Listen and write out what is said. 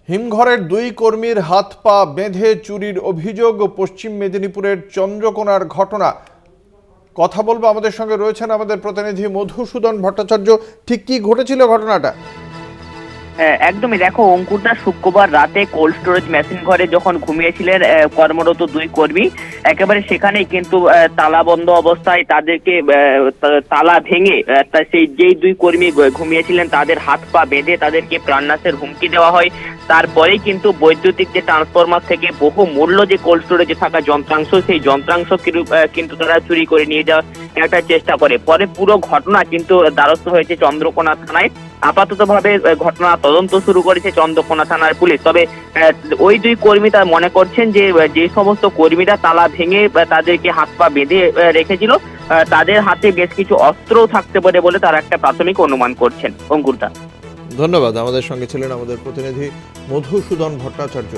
হিমঘরের দুই কর্মীর হাত পা বেঁধে চুরির অভিযোগ। পশ্চিম মেদিনীপুরের চন্দ্রকোনার ঘটনা। কথা বলবো, আমাদের সঙ্গে রয়েছেন আমাদের প্রতিনিধি মধুসূদন ভট্টাচার্য। ঠিক কি ঘটেছিল ঘটনাটা? একদমই। দেখো অঙ্কুরদা, শুক্রবার রাতে কোল্ড স্টোরেজ মেশিন ঘরে যখন ঘুমিয়েছিলেন কর্মরত দুই কর্মী, একেবারে সেখানেই কিন্তু তালা বন্ধ অবস্থায় তাদেরকে তালা ভেঙে সেই যেই দুই কর্মী ঘুমিয়েছিলেন তাদের হাত পা বেঁধে তাদেরকে প্রাণনাশের হুমকি দেওয়া হয়। তারপরেই কিন্তু বৈদ্যুতিক যে ট্রান্সফরমার থেকে বহু মূল্য যে কোল্ড স্টোরেজে থাকা যন্ত্রাংশ, সেই যন্ত্রাংশ কিন্তু তারা চুরি করে নিয়ে যাওয়ার একটা চেষ্টা করে। পরে পুরো ঘটনা কিন্তু দ্বারস্থ হয়েছে চন্দ্রকোনা থানায়। আপাততভাবে ঘটনা তদন্ত শুরু করেছে চন্দ্রকোনা থানার পুলিশ। তবে ওই দুই কর্মী তারা মনে করছেন যে যে সমস্ত কর্মীরা তালা ভেঙে তাদেরকে হাত পা বেঁধে রেখেছিল, তাদের হাতে বেশ কিছু অস্ত্রও থাকতে পারে বলে তারা একটা প্রাথমিক অনুমান করছেন। অঙ্কুরদা, ধন্যবাদ। আমাদের সঙ্গে ছিলেন আমাদের প্রতিনিধি মধুসূদন ভট্টাচার্য।